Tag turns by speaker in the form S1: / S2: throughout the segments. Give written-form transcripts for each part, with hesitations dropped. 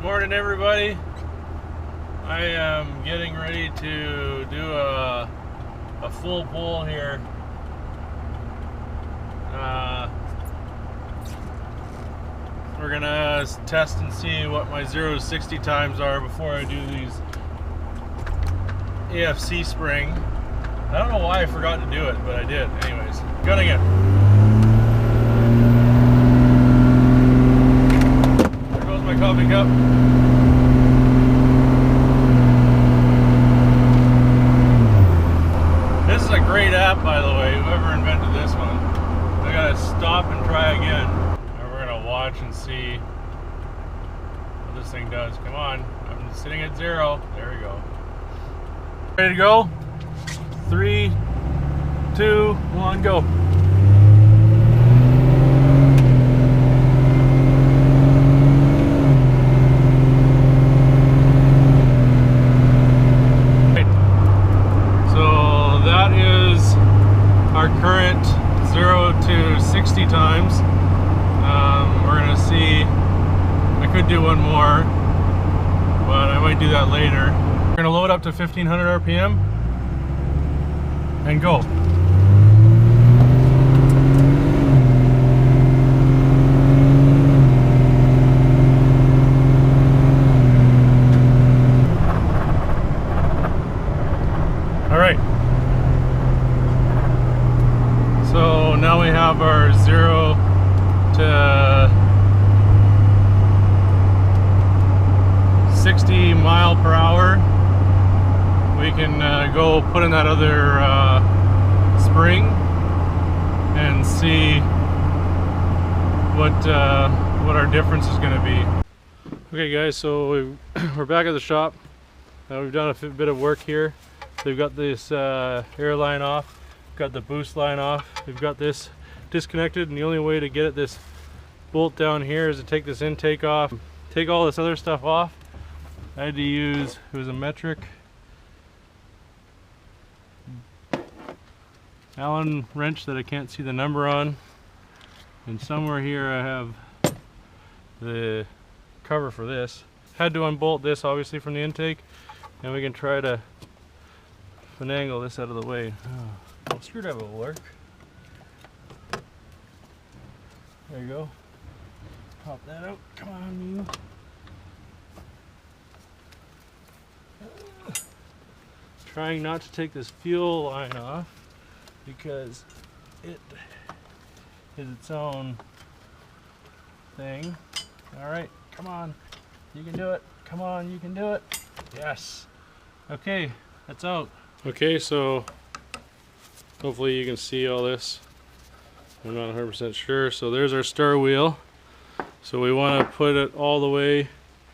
S1: Morning, everybody. I am getting ready to do a full pull here. We're gonna test and see what my 0 to 60 times are before I do these AFC Spring. I don't know why I forgot to do it, but I did. Anyways, gunning it. There goes my coffee cup. This is a great app, by the way, whoever invented this one. I gotta stop and try again. And we're gonna watch and see what this thing does. Come on, I'm sitting at 0. There we go. Ready to go? 3, 2, 1, go. Our current 0 to 60 times. We're gonna see. I could do one more, but I might do that later. We're gonna load up to 1500 RPM and go. All right. So now we have our 0 to 60 mile per hour. We can go put in that other spring and see what our difference is going to be. Okay, guys, so we're back at the shop. We've done a bit of work here. So we've got this air line off. Got the boost line off. We've got this disconnected, and the only way to get at this bolt down here is to take this intake off, take all this other stuff off. I had to use, it was a metric Allen wrench that I can't see the number on, and somewhere here I have the cover for this. Had to unbolt this obviously from the intake, and we can try to finagle this out of the way. Oh, screwdriver will work. There you go. Pop that out. Come on, you. Trying not to take this fuel line off because it is its own thing. All right, come on. You can do it. Come on, you can do it. Yes. Okay, that's out. Okay, so hopefully you can see all this. I'm not 100% sure. So there's our star wheel. So we want to put it all the way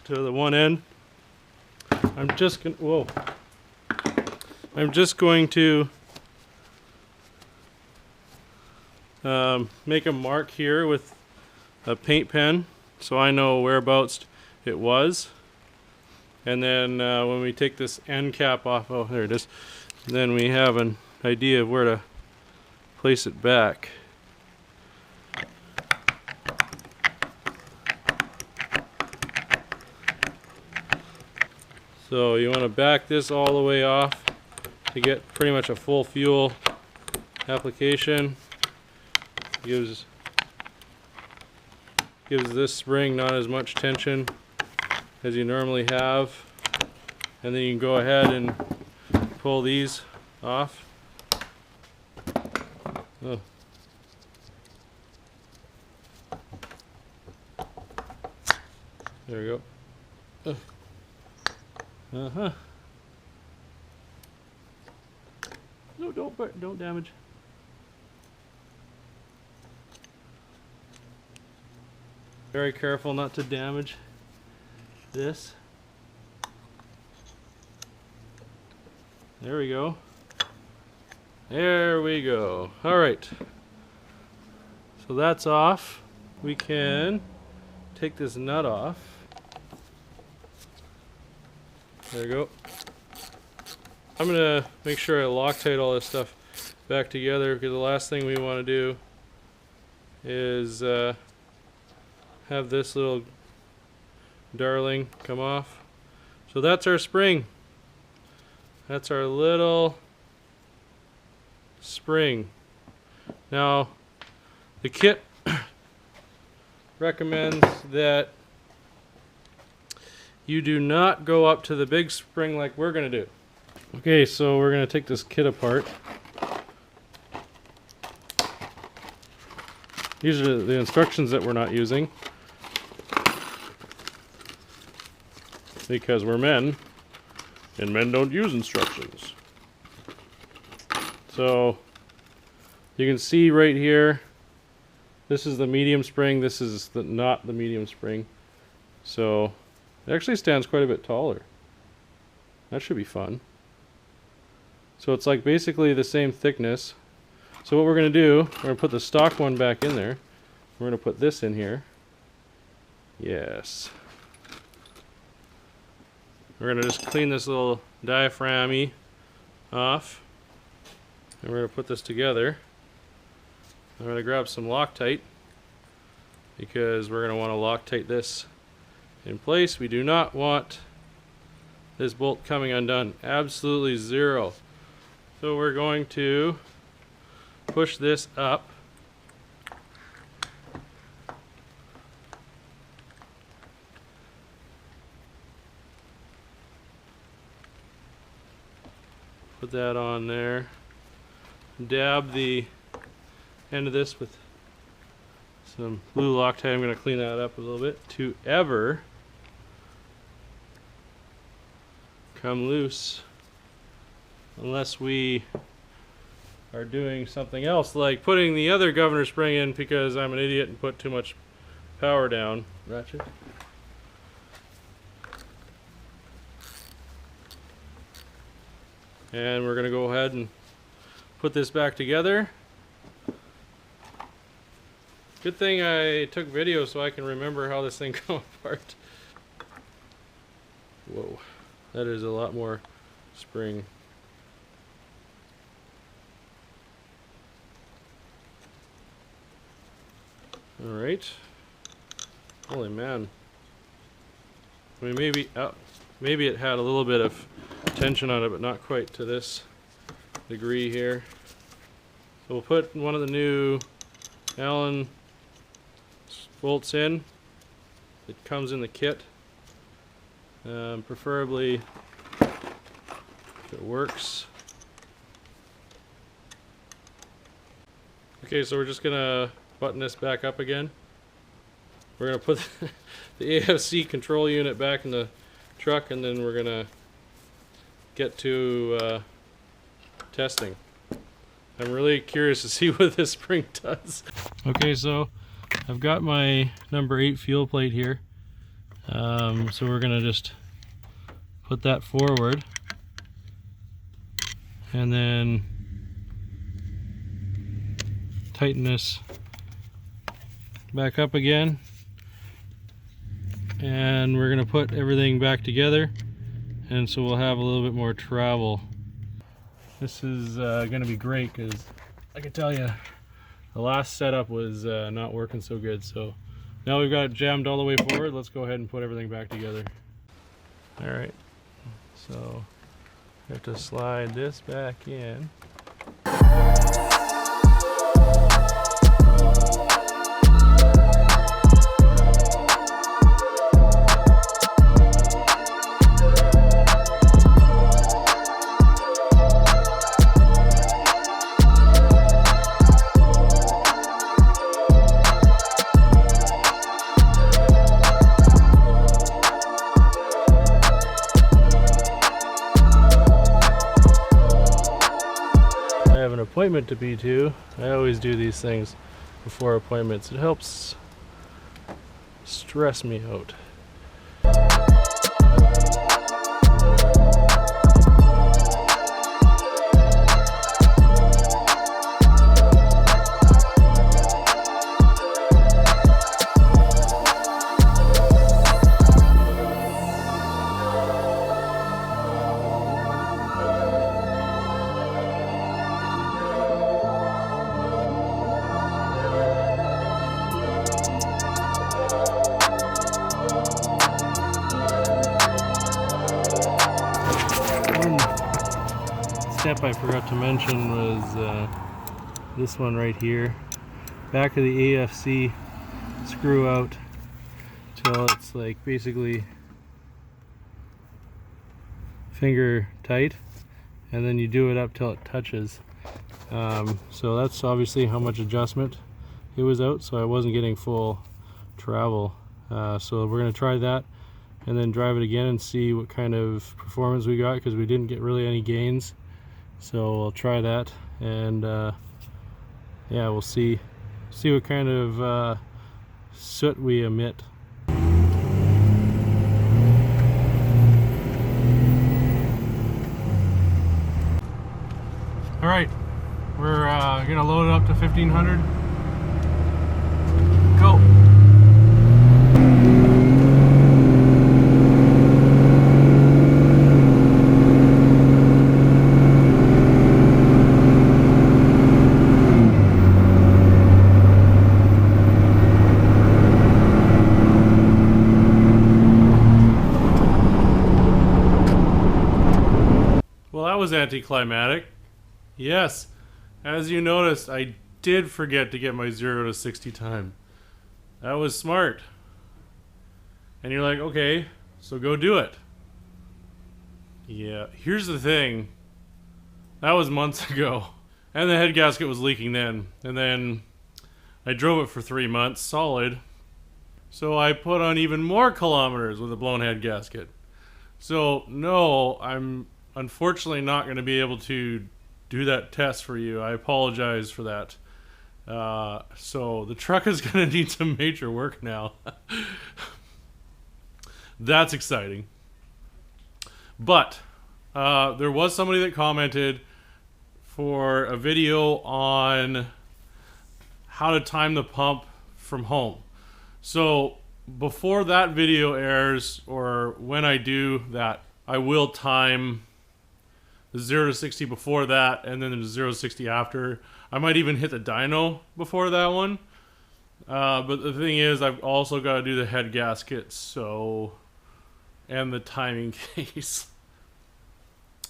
S1: to the one end. I'm just going to make a mark here with a paint pen so I know whereabouts it was. And then when we take this end cap off, oh, there it is, then we have an idea of where to place it back. So you want to back this all the way off to get pretty much a full fuel application. Gives this spring not as much tension as you normally have, and then you can go ahead and pull these off. Oh. There we go. Uh-huh. No, don't damage. Very careful not to damage this. There we go. There we go. All right. So that's off. We can take this nut off. There we go. I'm gonna make sure I Loctite all this stuff back together, because the last thing we want to do is have this little darling come off. So that's our spring. That's our little spring. Now, the kit recommends that you do not go up to the big spring like we're going to do. Okay, so we're going to take this kit apart. These are the instructions that we're not using because we're men and men don't use instructions. So you can see right here, this is the medium spring, this is not the medium spring. So it actually stands quite a bit taller. That should be fun. So it's like basically the same thickness. So what we're going to do, we're going to put the stock one back in there. We're going to put this in here. Yes. We're going to just clean this little diaphragm off. And we're going to put this together. I'm going to grab some Loctite because we're going to want to Loctite this in place. We do not want this bolt coming undone. Absolutely zero. So we're going to push this up. Put that on there. Dab the end of this with some blue Loctite. I'm going to clean that up a little bit to ever come loose, unless we are doing something else like putting the other governor spring in because I'm an idiot and put too much power down. Ratchet. And we're going to go ahead and put this back together. Good thing I took video so I can remember how this thing comes apart. Whoa, that is a lot more spring. Alright. Holy man. I mean, maybe it had a little bit of tension on it, but not quite to this degree here. So we'll put one of the new Allen bolts in. It comes in the kit. Preferably if it works. Okay, so we're just gonna button this back up again. We're gonna put the AFC control unit back in the truck, and then we're gonna get to testing. I'm really curious to see what this spring does. Okay, so I've got my number 8 fuel plate here. So we're gonna just put that forward and then tighten this back up again, and we're gonna put everything back together, and so we'll have a little bit more travel. This is gonna be great because I can tell you the last setup was not working so good. So now we've got it jammed all the way forward. Let's go ahead and put everything back together. All right, so we have to slide this back in. Appointment to be to. I always do these things before appointments. It helps stress me out. step I forgot to mention was this one right here. Back of the AFC screw out till it's like basically finger tight, and then you do it up till it touches. So that's obviously how much adjustment it was out, so I wasn't getting full travel. So we're going to try that and then drive it again and see what kind of performance we got, because we didn't get really any gains. So we'll try that, and yeah, we'll see what kind of soot we emit. All right, we're gonna load it up to 1500. Go. Well, that was anticlimactic. Yes, as you noticed, I did forget to get my 0 to 60 time. That was smart. And you're like, okay, so go do it. Yeah, here's the thing. That was months ago. And the head gasket was leaking then. And then I drove it for 3 months, solid. So I put on even more kilometers with a blown head gasket. So no, I'm unfortunately not going to be able to do that test for you. I apologize for that. So the truck is going to need some major work now. That's exciting. But there was somebody that commented for a video on how to time the pump from home. So before that video airs, or when I do that, I will time the 0 to 60 before that, and then the 0 to 60 after. I might even hit the dyno before that one. But the thing is, I've also got to do the head gasket, so, and the timing case.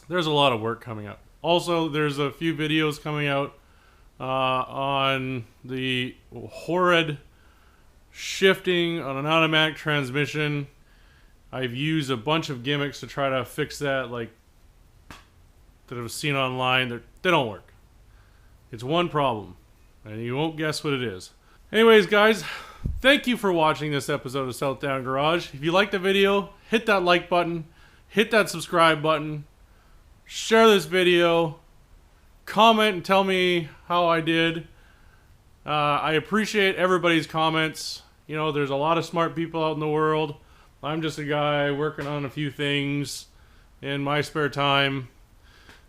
S1: There's a lot of work coming up. Also, there's a few videos coming out on the horrid shifting on an automatic transmission. I've used a bunch of gimmicks to try to fix that, like that I've seen online. They don't work. It's one problem, and you won't guess what it is. Anyways, guys, thank you for watching this episode of Southdown Garage. If you liked the video, hit that like button, hit that subscribe button, share this video, comment and tell me how I did. I appreciate everybody's comments. You know, there's a lot of smart people out in the world. I'm just a guy working on a few things in my spare time,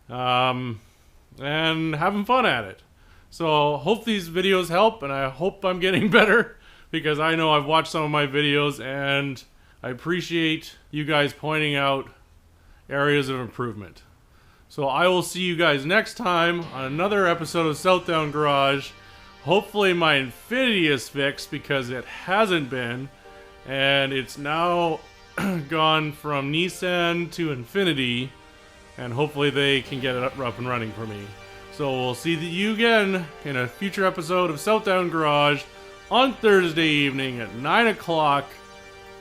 S1: and having fun at it. So hope these videos help, and I hope I'm getting better, because I know I've watched some of my videos and I appreciate you guys pointing out areas of improvement. So I will see you guys next time on another episode of Southdown Garage. Hopefully my Infinity is fixed, because it hasn't been, and it's now gone from Nissan to Infinity, and hopefully they can get it up and running for me. So we'll see you again in a future episode of Southdown Garage on Thursday evening at 9 o'clock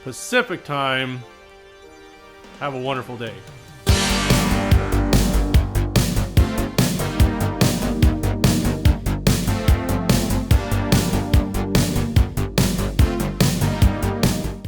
S1: Pacific time. Have a wonderful day.